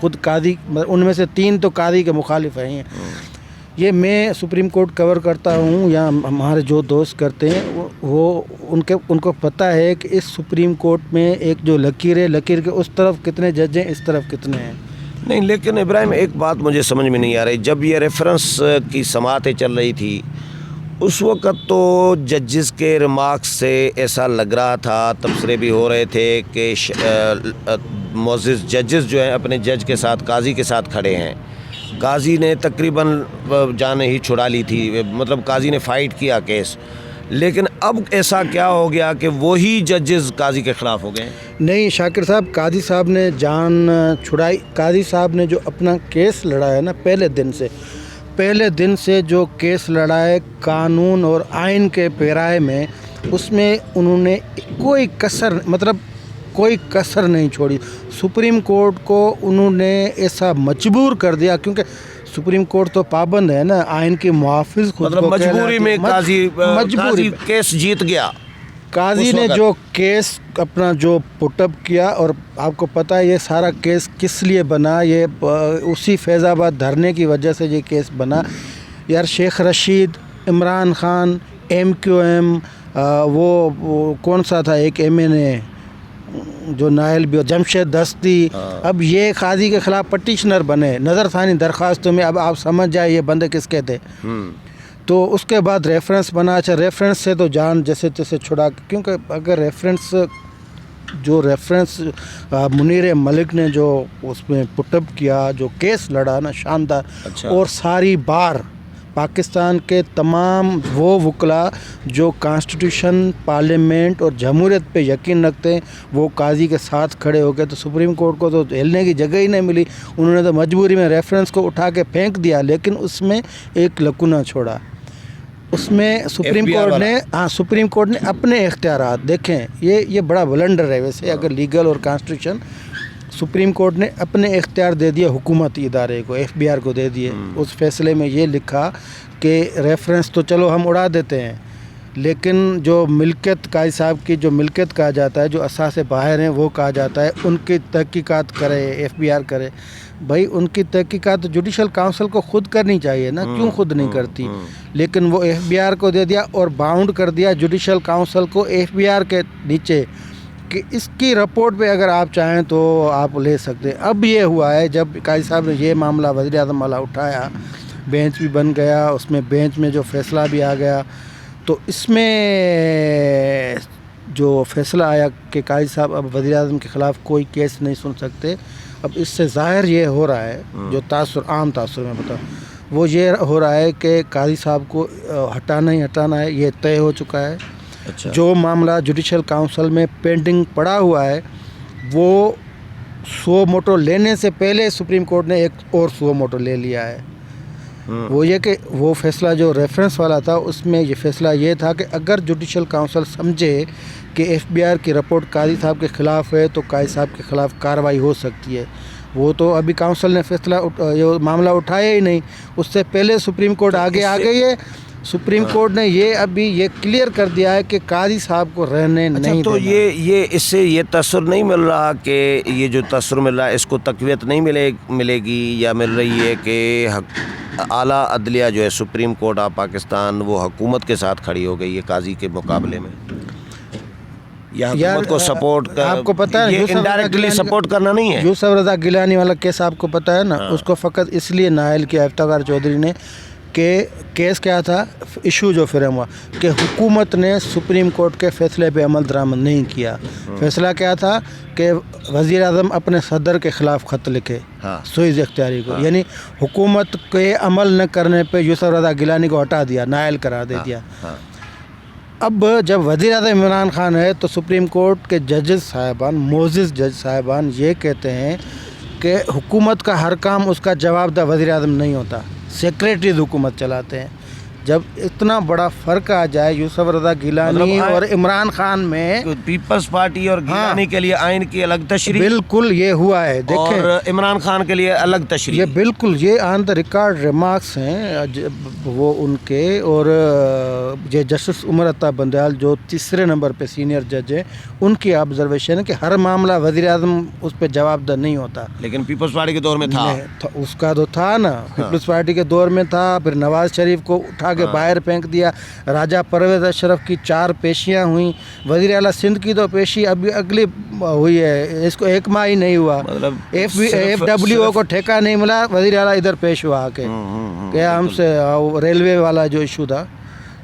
خود قاضی ان میں سے 3 تو قاضی کے مخالف ہیں. یہ میں سپریم کورٹ کور کرتا ہوں یا ہمارے جو دوست کرتے ہیں وہ ان کو پتہ ہے کہ اس سپریم کورٹ میں ایک جو لکیر ہے، لکیر کے اس طرف کتنے جج ہیں، اس طرف کتنے ہیں. نہیں، لیکن ابراہیم ایک بات مجھے سمجھ میں نہیں آ رہی. جب یہ ریفرنس کی سماعتیں چل رہی تھی اس وقت تو ججز کے ریمارکس سے ایسا لگ رہا تھا، تبصرے بھی ہو رہے تھے کہ معزز ججز جو ہیں اپنے جج کے ساتھ، قاضی کے ساتھ کھڑے ہیں. قاضی نے تقریباً جان ہی چھڑا لی تھی، مطلب قاضی نے فائٹ کیا کیس. لیکن اب ایسا کیا ہو گیا کہ وہی ججز قاضی کے خلاف ہو گئے؟ نہیں شاکر صاحب، قاضی صاحب نے جان چھڑائی. قاضی صاحب نے جو اپنا کیس لڑا ہے نا، پہلے دن سے جو کیس لڑا ہے قانون اور آئین کے پیرائے میں، اس میں انہوں نے کوئی کسر نہیں چھوڑی. سپریم کورٹ کو انہوں نے ایسا مجبور کر دیا، کیونکہ سپریم کورٹ تو پابند ہے نا آئین کے محافظ، خود مطلب مجبوری میں قاضی کیس جیت گیا. قاضی نے جو کیس اپنا جو پٹ اپ کیا، اور آپ کو پتہ ہے یہ سارا کیس کس لیے بنا، یہ اسی فیض آباد دھرنے کی وجہ سے یہ کیس بنا. یار شیخ رشید، عمران خان، MQM، وہ کون سا تھا ایک MNA جو نائل بھی، جمشید دستی، اب یہ قاضی کے خلاف پٹیشنر بنے نظر ثانی درخواستوں میں. اب آپ سمجھ جائے یہ بندے کس کے تھے. تو اس کے بعد ریفرنس بنا. اچھا ریفرنس سے تو جان جیسے تیسے چھڑا، کیونکہ اگر ریفرنس منیر ملک نے جو اس میں پٹ اپ کیا، جو کیس لڑا نا شاندار. اور ساری بار پاکستان کے تمام وہ وکلاء جو کانسٹیٹیوشن، پارلیمنٹ اور جمہوریت پہ یقین رکھتے ہیں، وہ قاضی کے ساتھ کھڑے ہو گئے. تو سپریم کورٹ کو تو ہلنے کی جگہ ہی نہیں ملی. انہوں نے تو مجبوری میں ریفرنس کو اٹھا کے پھینک دیا، لیکن اس میں ایک لکونہ چھوڑا. اس میں سپریم کورٹ نے اپنے اختیارات دیکھیں. یہ بڑا بلنڈر ہے ویسے، اگر لیگل اور کانسٹیٹیوشن. سپریم کورٹ نے اپنے اختیار دے دیا حکومتی ادارے کو، FBR کو دے دیے. اس فیصلے میں یہ لکھا کہ ریفرنس تو چلو ہم اڑا دیتے ہیں، لیکن جو ملکیت قاضی صاحب کی جو ملکیت کہا جاتا ہے، جو اثاثے باہر ہیں وہ کہا جاتا ہے، ان کی تحقیقات کرے FBR کرے. بھائی ان کی تحقیقات جوڈیشل کاؤنسل کو خود کرنی چاہیے نا، کیوں خود نہیں کرتی؟ لیکن وہ FBR کو دے دیا اور باؤنڈ کر دیا جوڈیشل کاؤنسل کو FBR کے نیچے کہ اس کی رپورٹ پہ اگر آپ چاہیں تو آپ لے سکتے ہیں. اب یہ ہوا ہے جب قاضی صاحب نے یہ معاملہ وزیر اعظم والا اٹھایا، بینچ بھی بن گیا، اس میں بینچ میں جو فیصلہ بھی آ گیا، تو اس میں جو فیصلہ آیا کہ قاضی صاحب اب وزیر اعظم کے خلاف کوئی کیس نہیں سن سکتے. اب اس سے ظاہر یہ ہو رہا ہے، جو عام تاثر میں بتاؤں، وہ یہ ہو رہا ہے کہ قاضی صاحب کو ہٹانا ہی ہٹانا ہے، یہ طے ہو چکا ہے. جو معاملہ جوڈیشل کاؤنسل میں پینڈنگ پڑا ہوا ہے، وہ سو موٹو لینے سے پہلے سپریم کورٹ نے ایک اور سو موٹو لے لیا ہے. وہ یہ کہ وہ فیصلہ جو ریفرنس والا تھا، اس میں یہ فیصلہ یہ تھا کہ اگر جوڈیشل کاؤنسل سمجھے کہ FBR کی رپورٹ قاضی صاحب کے خلاف ہے تو قاضی صاحب کے خلاف کارروائی ہو سکتی ہے. وہ تو ابھی کاؤنسل نے فیصلہ یہ معاملہ اٹھایا ہی نہیں، اس سے پہلے سپریم کورٹ آگے آ گئی ہے. سپریم کورٹ نے یہ کلیئر کر دیا ہے کہ قاضی صاحب کو رہنے نہیں تو دینا. یہ اس سے یہ تاثر نہیں مل رہا کہ یہ جو تاثر مل رہا ہے اس کو تقویت نہیں ملے گی، یا مل رہی ہے کہ اعلیٰ عدلیہ جو ہے سپریم کورٹ آف پاکستان وہ حکومت کے ساتھ کھڑی ہو گئی ہے قاضی کے مقابلے میں، یا حکومت کو سپورٹ آپ کو پتہ ہے یہ انڈائریکٹلی سپورٹ کرنا نہیں ہے؟ یوسف رضا گیلانی والا کیس آپ کو پتہ ہے نا، اس کو فقط اس لیے نائل کیا افتخار چودھری نے کہ کیس کیا تھا، ایشو جو فریم ہوا کہ حکومت نے سپریم کورٹ کے فیصلے پہ عمل درآمد نہیں کیا. فیصلہ کیا تھا کہ وزیر اعظم اپنے صدر کے خلاف خط لکھے سوئز اختیاری کو، یعنی حکومت کے عمل نہ کرنے پہ یوسف رضا گیلانی کو ہٹا دیا، نائل کرا دے دیا. اب جب وزیر اعظم عمران خان ہے تو سپریم کورٹ کے ججز صاحبان، معزز جج صاحبان یہ کہتے ہیں کہ حکومت کا ہر کام اس کا جواب دہ وزیر اعظم نہیں ہوتا، سیکریٹریز حکومت چلاتے ہیں. جب اتنا بڑا فرق آ جائے یوسف رضا گیلانی اور عمران خان میں، پیپلز پارٹی اور گیلانی کے لیے آئین کی الگ تشریح، بالکل یہ ہوا ہے، دیکھیں، اور عمران خان کے لیے الگ تشریح، یہ بالکل یہ آن دا ریکارڈ ریمارکس ہیں وہ ان کے. اور یہ جسٹس عمر عطا بندیال جو تیسرے نمبر پہ سینئر جج ہیں، ان کی آبزرویشن ہے کہ ہر معاملہ وزیر اعظم اس پہ جواب دہ نہیں ہوتا. لیکن پیپلز پارٹی کے دور میں تھا، اس کا تو تھا نا، پیپلز پارٹی کے دور میں تھا. پھر نواز شریف کو اٹھا کے باہر پھینک دیا. راجہ پرویز اشرف کی 4 پیشیاں ہوئیں. وزیر اعلیٰ سندھ کی تو پیشی ابھی اگلی ہوئی ہے، اس کو 1 ماہ ہی نہیں ہوا. FWO کو ٹھیکہ نہیں ملا، وزیر اعلیٰ ادھر پیش ہوا آ کے کہ ہم سے ریلوے والا جو ایشو تھا،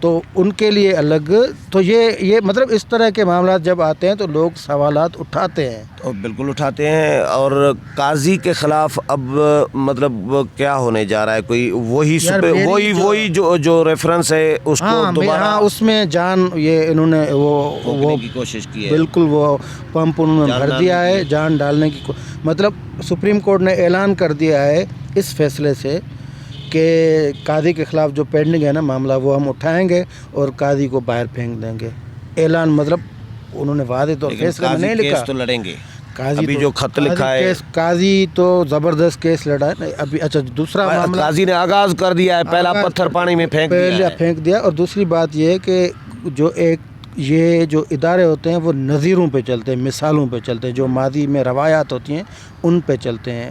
تو ان کے لیے الگ. تو یہ مطلب اس طرح کے معاملات جب آتے ہیں تو لوگ سوالات اٹھاتے ہیں، تو بالکل اٹھاتے ہیں. اور قاضی کے خلاف اب مطلب کیا ہونے جا رہا ہے؟ کوئی وہی جو ریفرنس ہے اس کو دوبارہ اس میں جان یہ انہوں نے وہ کی کوشش کی ہے، بالکل وہ پمپ انہوں نے بھر دیا ہے جان ڈالنے کی. مطلب سپریم کورٹ نے اعلان کر دیا ہے اس فیصلے سے کہ قاضی کے خلاف جو پینڈنگ ہے نا معاملہ، وہ ہم اٹھائیں گے اور قاضی کو باہر پھینک دیں گے. اعلان مطلب انہوں نے واضح طور فیصلے میں نہیں لکھا. کیس تو لڑیں گے، قاضی ابھی جو خط لکھا ہے، قاضی تو زبردست کیس لڑا ہے ابھی. اچھا دوسرا معاملہ، قاضی نے آغاز کر دیا ہے، پہلا پتھر پانی میں پھینک دیا. اور دوسری بات یہ ہے کہ یہ جو ادارے ہوتے ہیں وہ نظیروں پہ چلتے ہیں، مثالوں پہ چلتے ہیں. جو ماضی میں روایات ہوتی ہیں ان پہ چلتے ہیں.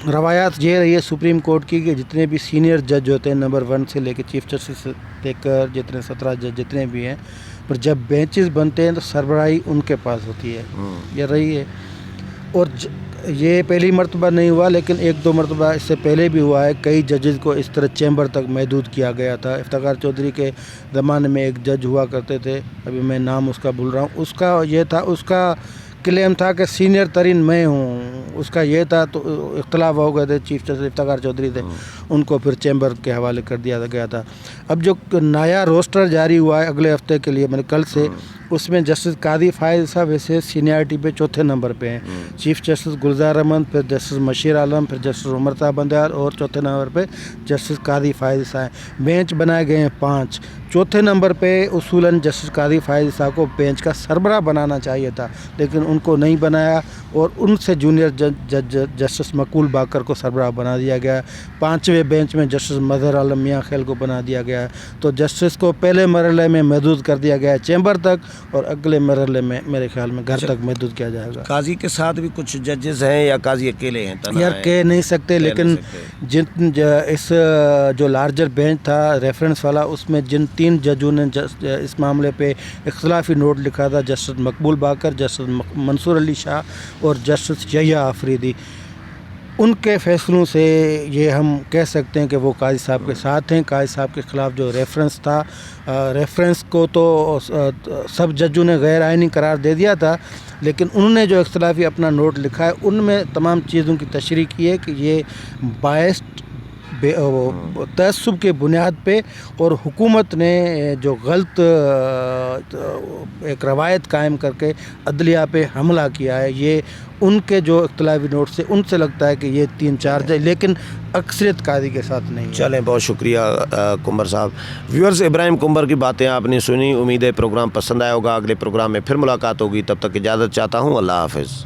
روایات یہ رہی ہے سپریم کورٹ کی کہ جتنے بھی سینئر جج ہوتے ہیں نمبر 1 سے لے کے چیف جسٹس سے لے کر جتنے 17 جج جتنے بھی ہیں، پر جب بینچز بنتے ہیں تو سربراہی ان کے پاس ہوتی ہے. یہ رہی ہے. اور یہ پہلی مرتبہ نہیں ہوا، لیکن 1-2 مرتبہ اس سے پہلے بھی ہوا ہے. کئی ججز کو اس طرح چیمبر تک محدود کیا گیا تھا. افتخار چودھری کے زمانے میں ایک جج ہوا کرتے تھے، ابھی میں نام اس کا بھول رہا ہوں. اس کا یہ تھا، اس کا کلیم تھا کہ سینئر ترین میں ہوں. اس کا یہ تھا، تو اختلاف ہو گئے تھے. چیف جسٹس افتخار چودھری تھے، ان کو پھر چیمبر کے حوالے کر دیا گیا تھا. اب جو نیا روسٹر جاری ہوا ہے اگلے ہفتے کے لیے، کل سے، اس میں جسٹس قاضی فائز صاحب ایسے سینئرٹی پہ 4تھے نمبر پہ ہیں. چیف جسٹس گلزار احمد، پھر جسٹس مشیر عالم، پھر جسٹس عمر عطا بندیال، اور 4تھے نمبر پہ جسٹس قاضی فائز صاحب. بینچ بنائے گئے ہیں 5. 4تھے نمبر پہ اصولاً جسٹس قاضی فائز صاحب کو بینچ کا سربراہ بنانا چاہیے تھا، لیکن ان کو نہیں بنایا، اور ان سے جونیئر جج جسٹس مقبول باقر کو سربراہ بنا دیا گیا. 5ویں بینچ میں جسٹس مظہر عالم میاں خیل کو بنا دیا گیا. تو جسٹس کو پہلے مرحلے میں محدود کر دیا گیا ہے چیمبر تک، اور اگلے مرحلے میں میرے خیال میں گھر تک محدود کیا جائے گا. قاضی کے ساتھ بھی کچھ ججز ہیں یا قاضی اکیلے ہیں؟ یار کہہ نہیں سکتے، لیکن اس جو لارجر بینچ تھا ریفرنس والا، اس میں جن 3 ججوں نے اس معاملے پہ اختلافی نوٹ لکھا تھا، جسٹس مقبول باقر، جسٹس منصور علی شاہ اور جسٹس یحییٰ آفریدی، ان کے فیصلوں سے یہ ہم کہہ سکتے ہیں کہ وہ قاضی صاحب کے ساتھ ہیں. قاضی صاحب کے خلاف جو ریفرنس تھا، ریفرنس کو تو سب ججوں نے غیر آئینی قرار دے دیا تھا، لیکن انہوں نے جو اختلافی اپنا نوٹ لکھا ہے ان میں تمام چیزوں کی تشریح کی ہے کہ یہ بائسڈ تعصب کے بنیاد پہ، اور حکومت نے جو غلط ایک روایت قائم کر کے عدلیہ پہ حملہ کیا ہے. یہ ان کے جو اختلافی نوٹ سے ان سے لگتا ہے کہ یہ 3-4 جج، لیکن اکثریت قاضی کے ساتھ نہیں ہے. چلیں، بہت شکریہ کمبر صاحب. ویورز، ابراہیم کمبر کی باتیں آپ نے سنی. امید ہے پروگرام پسند آیا ہوگا. اگلے پروگرام میں پھر ملاقات ہوگی. تب تک اجازت چاہتا ہوں. اللہ حافظ.